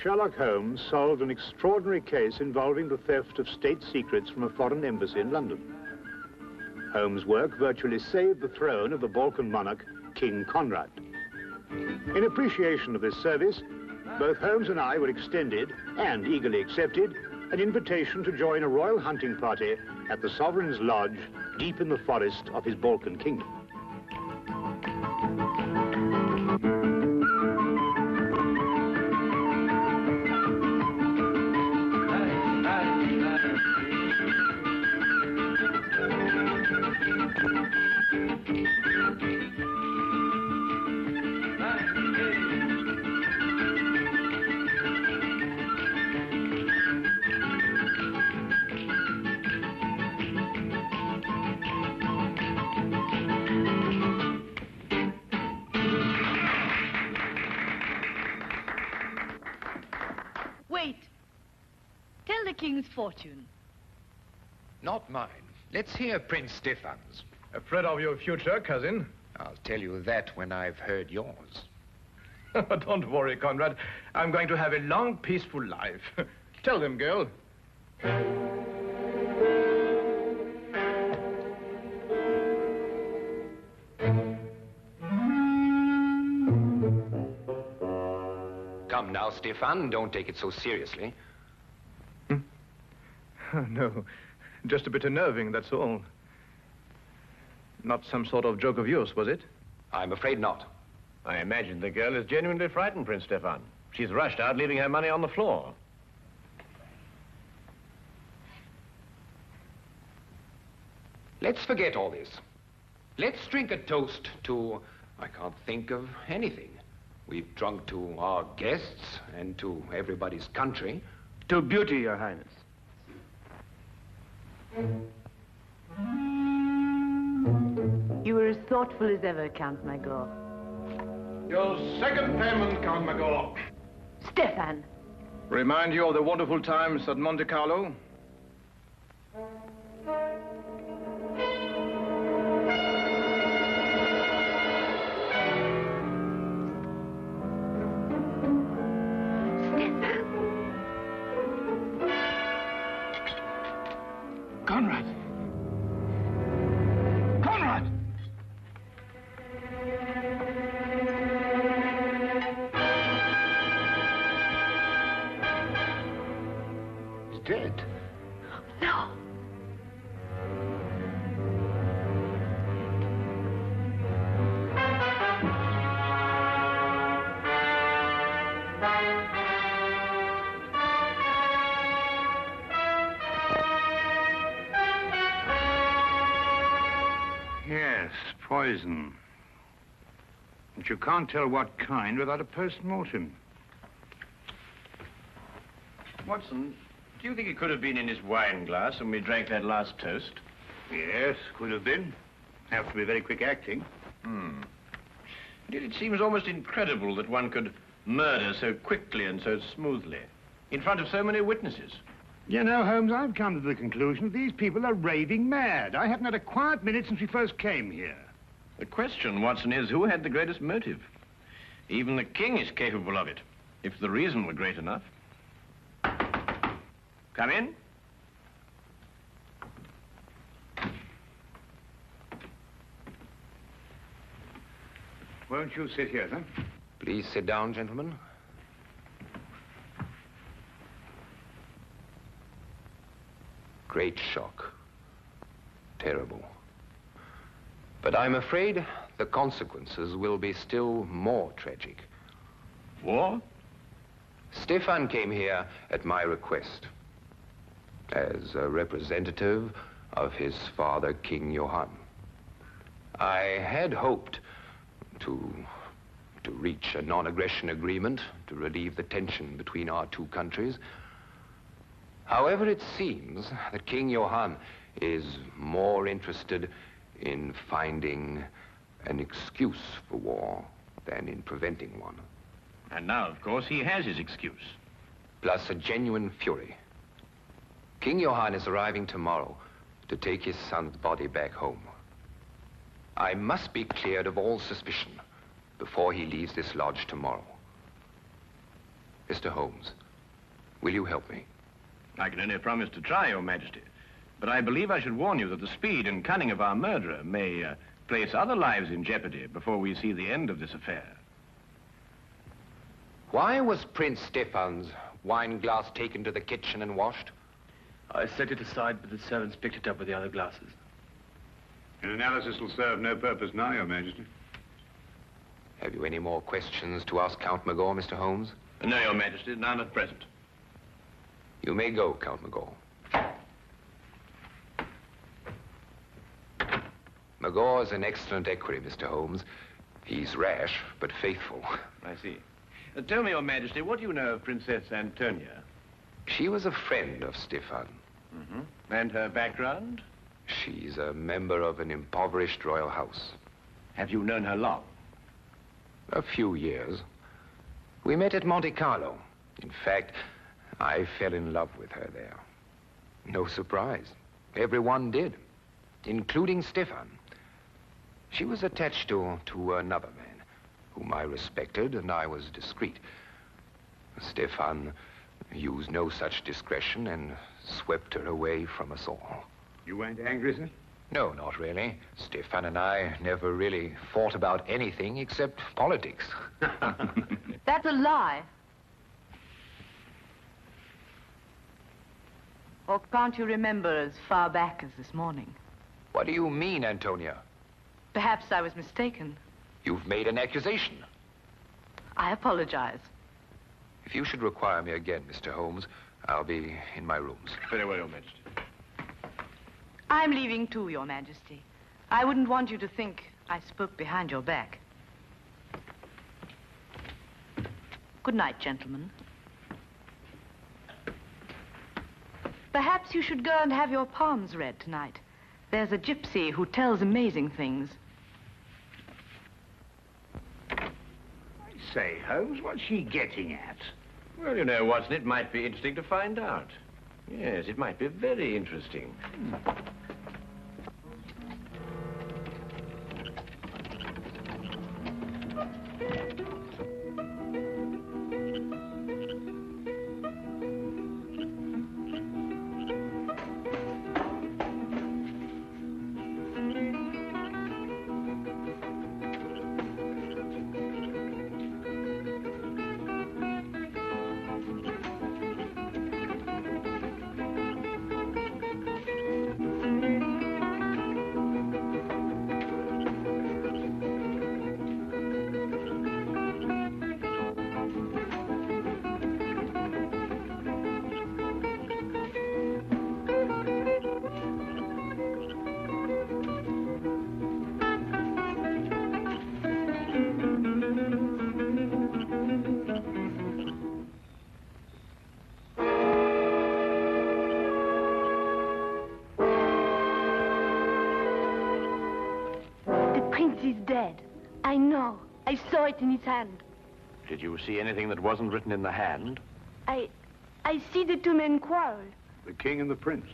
Sherlock Holmes solved an extraordinary case involving the theft of state secrets from a foreign embassy in London. Holmes' work virtually saved the throne of the Balkan monarch, King Conrad. In appreciation of this service, both Holmes and I were extended, and eagerly accepted, an invitation to join a royal hunting party at the Sovereign's Lodge, deep in the forest of his Balkan kingdom. Wait. Tell the king's fortune. Not mine. Let's hear Prince Stefan's. Afraid of your future, cousin? I'll tell you that when I've heard yours. Don't worry, Conrad. I'm going to have a long, peaceful life. Tell them, girl. Come now, Stefan, don't take it so seriously. No, just a bit unnerving, that's all. Not some sort of joke of yours, was it? I'm afraid not. I imagine the girl is genuinely frightened, Prince Stefan. She's rushed out, leaving her money on the floor. Let's forget all this. Let's drink a toast to... I can't think of anything. We've drunk to our guests and to everybody's country. To beauty, Your Highness. You were as thoughtful as ever, Count Magor. Your second payment, Count Magor. Stefan. Remind you of the wonderful times at Monte Carlo? Conrad! Conrad! He's dead. No. Yes, poison. But you can't tell what kind without a post-mortem. Watson, do you think it could have been in his wine glass when we drank that last toast? Yes, could have been. Have to be very quick acting. Indeed, it seems almost incredible that one could murder so quickly and so smoothly in front of so many witnesses. You know, Holmes, I've come to the conclusion that these people are raving mad. I haven't had a quiet minute since we first came here. The question, Watson, is who had the greatest motive? Even the king is capable of it, if the reason were great enough. Come in. Won't you sit here, then? Please sit down, gentlemen. Great shock. Terrible. But I'm afraid the consequences will be still more tragic. War? Stefan came here at my request as a representative of his father, King Johann. I had hoped to reach a non-aggression agreement to relieve the tension between our two countries. However, it seems that King Johann is more interested in finding an excuse for war than in preventing one. And now, of course, he has his excuse. Plus a genuine fury. King Johann is arriving tomorrow to take his son's body back home. I must be cleared of all suspicion before he leaves this lodge tomorrow. Mr. Holmes, will you help me? I can only promise to try, Your Majesty. But I believe I should warn you that the speed and cunning of our murderer may place other lives in jeopardy before we see the end of this affair. Why was Prince Stefan's wine glass taken to the kitchen and washed? I set it aside, but the servants picked it up with the other glasses. An analysis will serve no purpose now, Your Majesty. Have you any more questions to ask Count Magor, Mr. Holmes? No, Your Majesty, none at present. You may go, Count Magor. Magor is an excellent equerry, Mr. Holmes. He's rash, but faithful. I see. Tell me, Your Majesty, what do you know of Princess Antonia? She was a friend of Stefan. Mm-hmm. And her background? She's a member of an impoverished royal house. Have you known her long? A few years. We met at Monte Carlo. In fact, I fell in love with her there. No surprise. Everyone did, including Stefan. She was attached to another man, whom I respected, and I was discreet. Stefan used no such discretion and swept her away from us all. You weren't angry, sir? No, not really. Stefan and I never really fought about anything except politics. That's a lie. Or can't you remember as far back as this morning? What do you mean, Antonia? Perhaps I was mistaken. You've made an accusation. I apologize. If you should require me again, Mr. Holmes, I'll be in my rooms. Very well, Your Majesty. I'm leaving too, Your Majesty. I wouldn't want you to think I spoke behind your back. Good night, gentlemen. Perhaps you should go and have your palms read tonight. There's a gypsy who tells amazing things. I say, Holmes, what's she getting at? Well, you know, Watson, it might be interesting to find out. Yes, it might be very interesting. He's dead. I know. I saw it in his hand. Did you see anything that wasn't written in the hand? I see the two men quarrel. The king and the prince.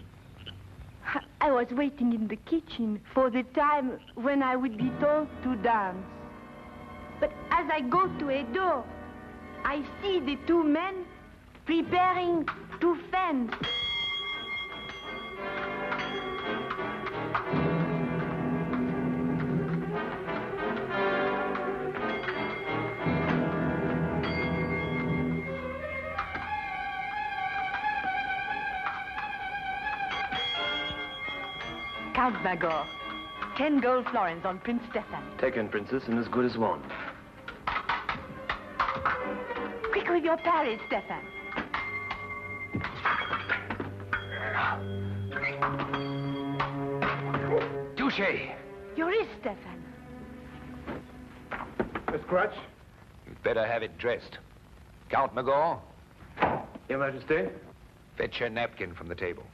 I was waiting in the kitchen for the time when I would be told to dance. But as I go to a door, I see the two men preparing to fence. Count Magor. 10 gold florins on Prince Stefan. Taken, Princess, and as good as one. Quick with your parry, Stefan. Touche! Your wrist, Stefan. Miss Crutch? You'd better have it dressed. Count Magor, Your Majesty? fetch your napkin from the table.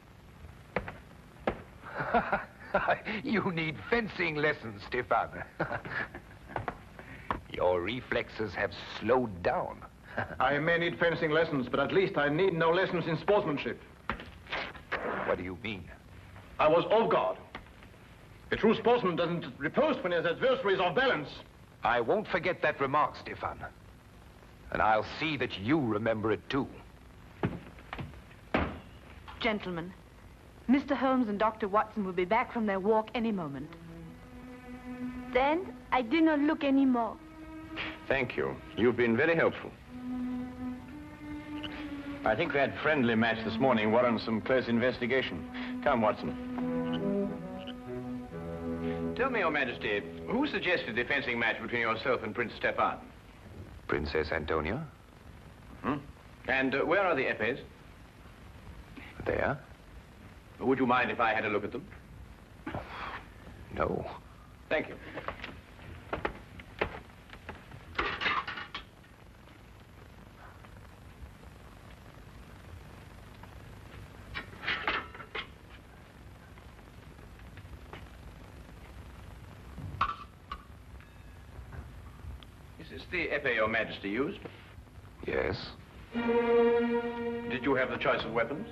You need fencing lessons, Stefan. Your reflexes have slowed down. I may need fencing lessons, but at least I need no lessons in sportsmanship. What do you mean? I was off guard. A true sportsman doesn't riposte when his adversary is off balance. I won't forget that remark, Stefan. And I'll see that you remember it too. Gentlemen, Mr. Holmes and Dr. Watson will be back from their walk any moment. Then I do not look anymore. Thank you. You've been very helpful. I think that friendly match this morning warrants some close investigation. Come, Watson. Tell me, Your Majesty, who suggested the fencing match between yourself and Prince Stefan? Princess Antonia? Hmm? And where are the epées? There? Would you mind if I had a look at them? No. Thank you. Is this the epée Your Majesty used? Yes. Did you have the choice of weapons?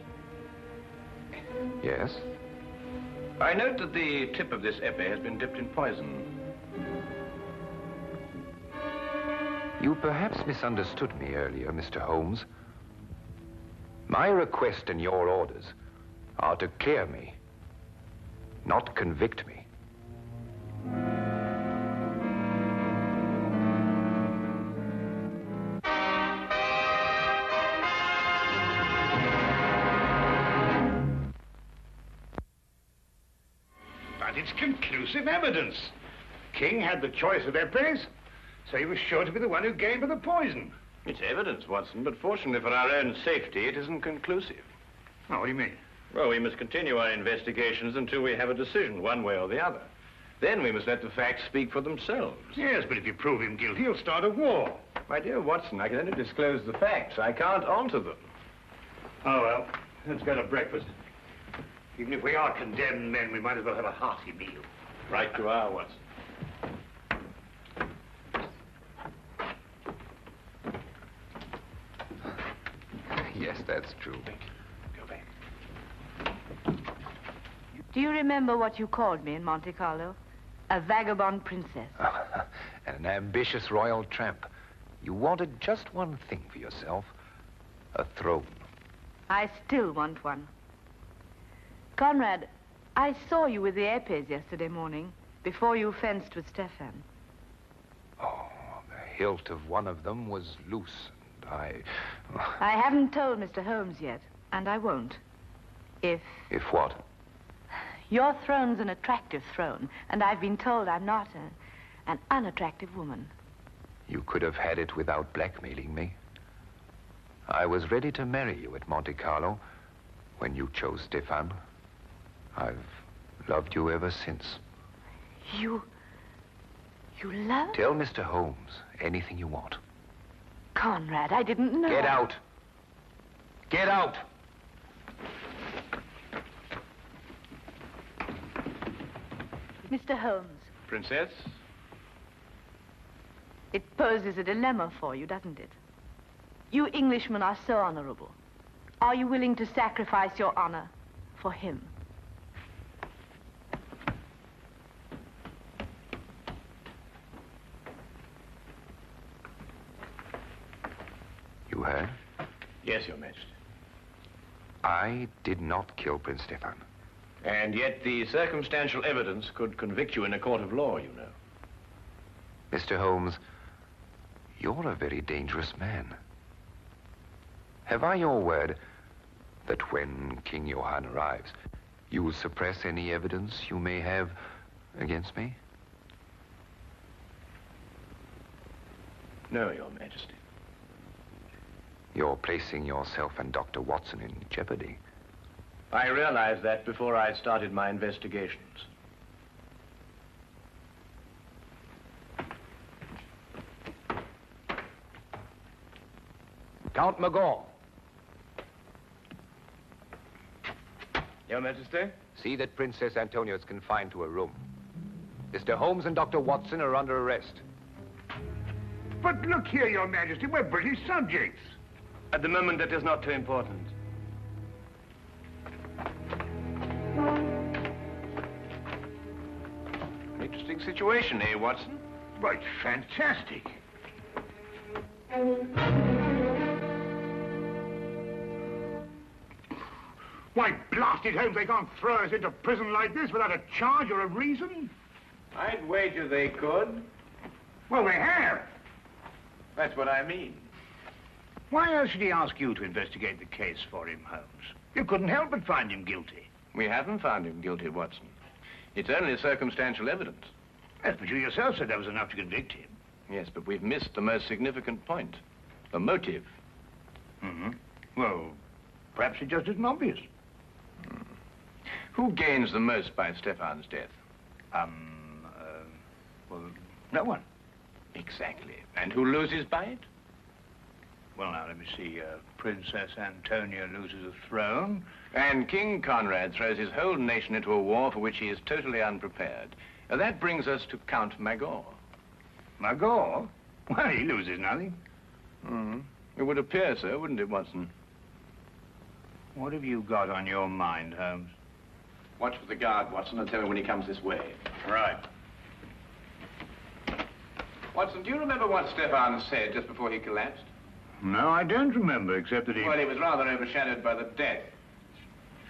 Yes. I note that the tip of this epée has been dipped in poison. You perhaps misunderstood me earlier, Mr. Holmes. My request and your orders are to clear me, not convict me. But it's conclusive evidence. King had the choice of epées, so he was sure to be the one who gave her the poison. It's evidence, Watson, but fortunately for our own safety, it isn't conclusive. Oh, what do you mean? Well, we must continue our investigations until we have a decision, one way or the other. Then we must let the facts speak for themselves. Yes, but if you prove him guilty, he'll start a war. My dear Watson, I can only disclose the facts. I can't alter them. Oh, well, let's go to breakfast. Even if we are condemned men, we might as well have a hearty meal. Right you are, Watson. Yes, that's true. Go back. Do you remember what you called me in Monte Carlo? A vagabond princess. An ambitious royal tramp. You wanted just one thing for yourself. A throne. I still want one. Conrad, I saw you with the epées yesterday morning, before you fenced with Stefan. Oh, the hilt of one of them was loose, and I haven't told Mr. Holmes yet, and I won't. If what? your throne's an attractive throne, and I've been told I'm not an unattractive woman. You could have had it without blackmailing me. I was ready to marry you at Monte Carlo when you chose Stefan. I've loved you ever since. You love? Tell Mr. Holmes anything you want. Conrad, I didn't know. Get out. Get out. Mr. Holmes, Princess? it poses a dilemma for you, doesn't it? You Englishmen are so honorable. Are you willing to sacrifice your honor for him? You heard? Yes, Your Majesty. I did not kill Prince Stefan. And yet the circumstantial evidence could convict you in a court of law, you know. Mr. Holmes, you're a very dangerous man. Have I your word that when King Johann arrives, you will suppress any evidence you may have against me? No, Your Majesty. You're placing yourself and Dr. Watson in jeopardy. I realized that before I started my investigations. Count Magon. Your Majesty? See that Princess Antonia is confined to a room. Mr. Holmes and Dr. Watson are under arrest. But look here, Your Majesty, we're British subjects. At the moment, that is not too important. Interesting situation, eh, Watson? Well, it's fantastic. Why, blasted Holmes, they can't throw us into prison like this without a charge or a reason. I'd wager they could. Well, they have. That's what I mean. Why else should he ask you to investigate the case for him, Holmes? You couldn't help but find him guilty. We haven't found him guilty, Watson. It's only circumstantial evidence. Yes, but you yourself said that was enough to convict him. Yes, but we've missed the most significant point. The motive. Mm-hmm. Well, perhaps it just isn't obvious. Who gains the most by Stefan's death? Well, no one. Exactly. And who loses by it? Well, now, let me see. Princess Antonia loses a throne. And King Conrad throws his whole nation into a war for which he is totally unprepared. That brings us to Count Magor. Magor? Well, he loses nothing. It would appear so, wouldn't it, Watson? What have you got on your mind, Holmes? Watch for the guard, Watson, and tell me when he comes this way. Right. Watson, do you remember what Stefan said just before he collapsed? No, I don't remember, except that he... Well, he was rather overshadowed by the death.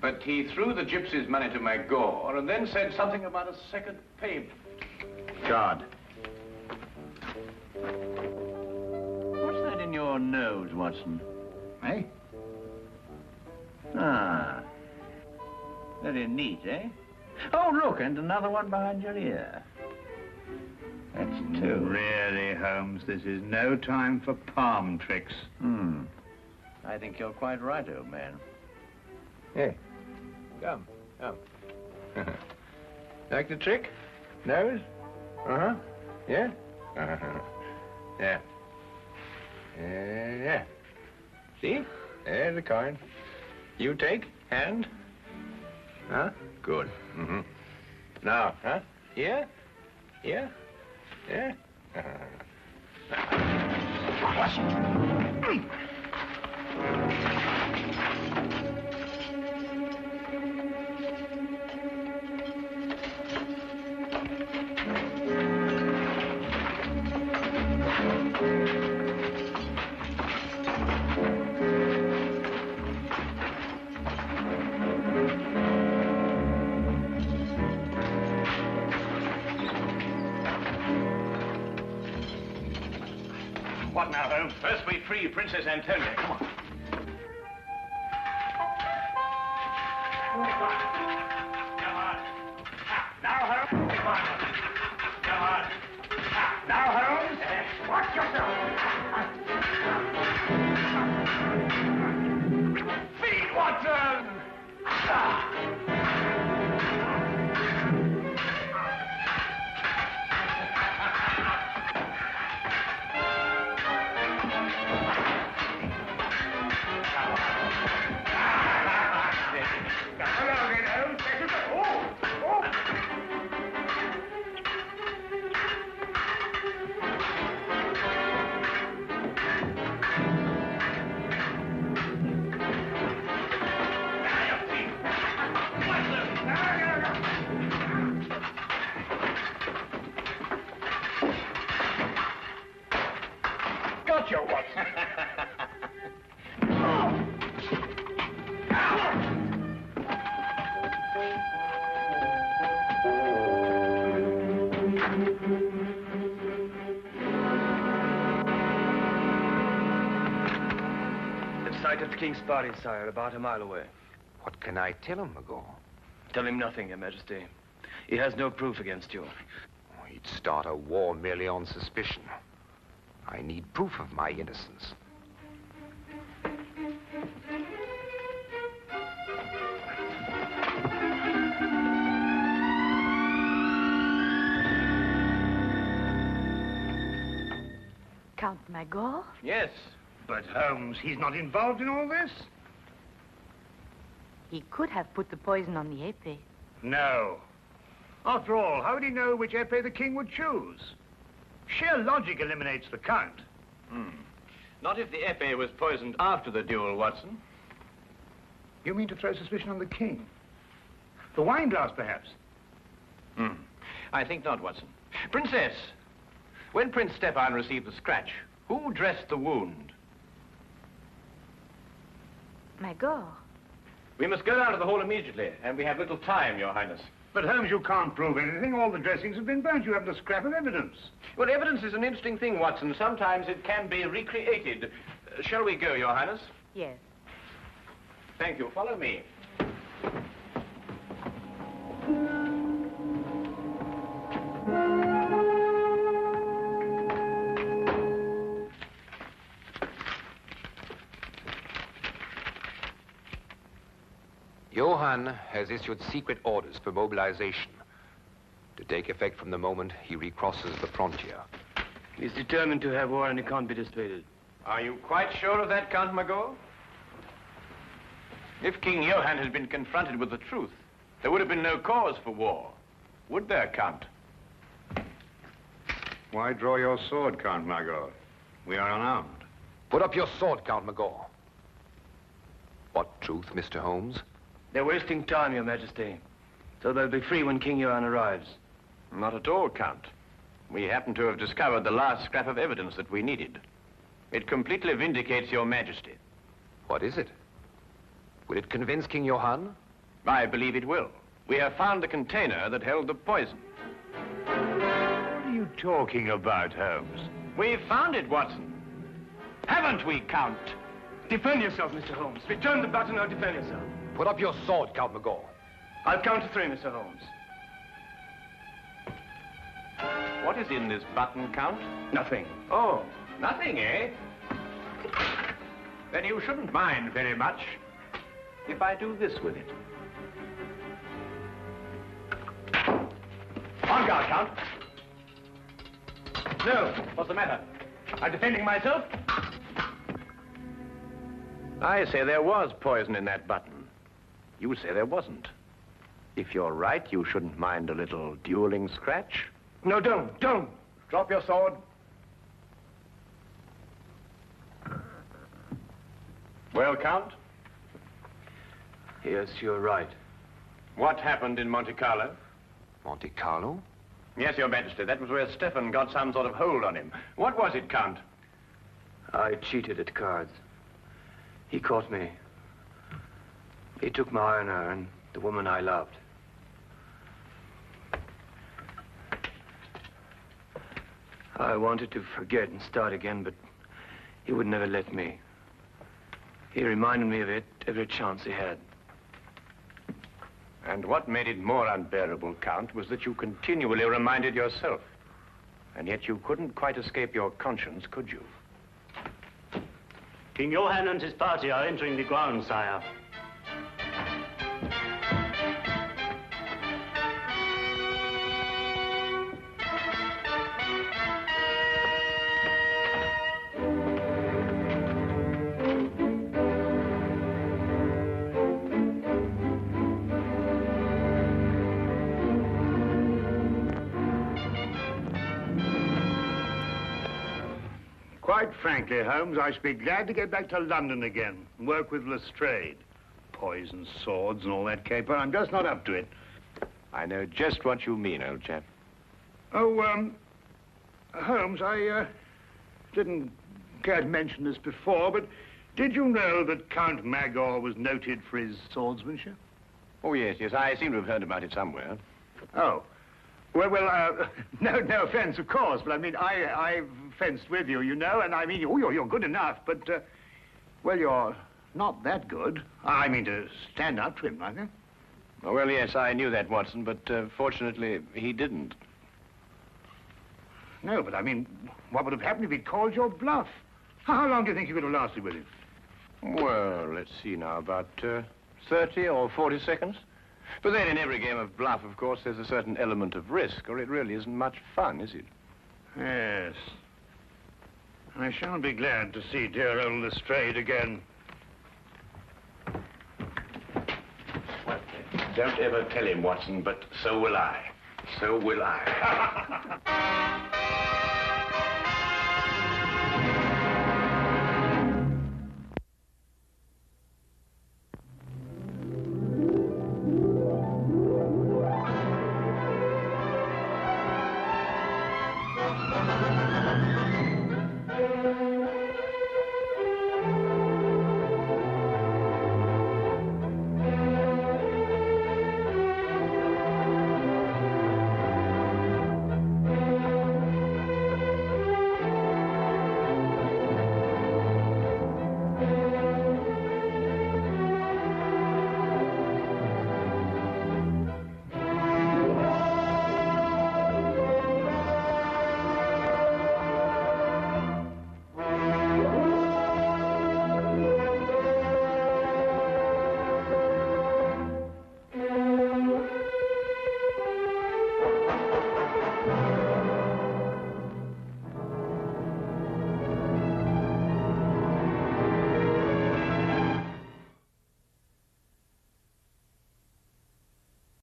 But he threw the gypsies' money to Magor and then said something about a second payment. Guard. What's that in your nose, Watson? Eh? Ah. Very neat, eh? Oh, look, and another one behind your ear. That's two. Really, Holmes, this is no time for palm tricks. I think you're quite right, old man. Hey, come. Like the trick? Nose? Uh-huh. Yeah? Uh-huh. Yeah. Yeah. See? There's the coin. You take, hand. Huh? Good. Now, huh? Here? Here? Yeah? What now, Holmes? First we free Princess Antonia. Come on. Now, Holmes. Come on. Now, Holmes. Watch yourself. Feed Watson. Gotcha, Watson. The site of the king's body, sire, about a mile away. What can I tell him, Magor? Tell him nothing, Your Majesty. He has no proof against you. He'd start a war merely on suspicion. I need proof of my innocence. Count Magor? Yes. But, Holmes, he's not involved in all this? He could have put the poison on the épée. No. After all, how would he know which épée the king would choose? Sheer logic eliminates the count. Not if the épée was poisoned after the duel, Watson. You mean to throw suspicion on the king? The wine glass, perhaps? I think not, Watson. Princess, when Prince Stefan received the scratch, Who dressed the wound? Magor. We must go down to the hall immediately, and we have little time, Your Highness. But, Holmes, you can't prove anything. All the dressings have been burnt. You haven't a scrap of evidence. Well, evidence is an interesting thing, Watson. Sometimes it can be recreated. Shall we go, Your Highness? Yes. Thank you. Follow me. Johann has issued secret orders for mobilization to take effect from the moment he recrosses the frontier. He's determined to have war and he can't be dissuaded. Are you quite sure of that, Count Magor? If King Johann had been confronted with the truth, there would have been no cause for war. Would there, Count? Why draw your sword, Count Magor? We are unarmed. Put up your sword, Count Magor. What truth, Mr. Holmes? They're wasting time, Your Majesty. So they'll be free when King Johann arrives. Not at all, Count. We happen to have discovered the last scrap of evidence that we needed. It completely vindicates Your Majesty. What is it? Will it convince King Johann? I believe it will. We have found the container that held the poison. What are you talking about, Holmes? We found it, Watson. Haven't we, Count? Defend yourself, Mr. Holmes. Return the button or defend yourself. Put up your sword, Count Magor. I'll count to 3, Mr. Holmes. What is in this button, Count? Nothing. Oh, nothing, eh? Then you shouldn't mind very much if I do this with it. On guard, Count. No, what's the matter? I'm defending myself. I say there was poison in that button. You say there wasn't. If you're right, you shouldn't mind a little dueling scratch. No, don't. Drop your sword. Well, Count? Yes, you're right. What happened in Monte Carlo? Monte Carlo? Yes, Your Majesty. That was where Stefan got some sort of hold on him. What was it, Count? I cheated at cards. He caught me. He took my honor and the woman I loved. I wanted to forget and start again, but he would never let me. He reminded me of it every chance he had. And what made it more unbearable, Count, was that you continually reminded yourself. And yet you couldn't quite escape your conscience, could you? King Johann and his party are entering the grounds, sire. Quite frankly, Holmes, I should be glad to get back to London again and work with Lestrade. Poison swords and all that caper. I'm just not up to it. I know just what you mean, old chap. Oh, Holmes, I didn't care to mention this before, but did you know that Count Magor was noted for his swordsmanship? Oh, yes. I seem to have heard about it somewhere. Oh. Well, no offense, of course, but I mean, I've fenced with you, you know, and I mean, you're good enough, but, well, you're not that good. I mean, to stand up to him like that. Oh, well, yes, I knew that, Watson, but fortunately, he didn't. No, but I mean, what would have happened if he'd called your bluff? How long do you think you could have lasted with him? Well, let's see now, about 30 or 40 seconds. But then in every game of bluff, of course, there's a certain element of risk, or it really isn't much fun, is it? Yes. I shall be glad to see dear old Lestrade again. Well, don't ever tell him, Watson, but so will I. So will I.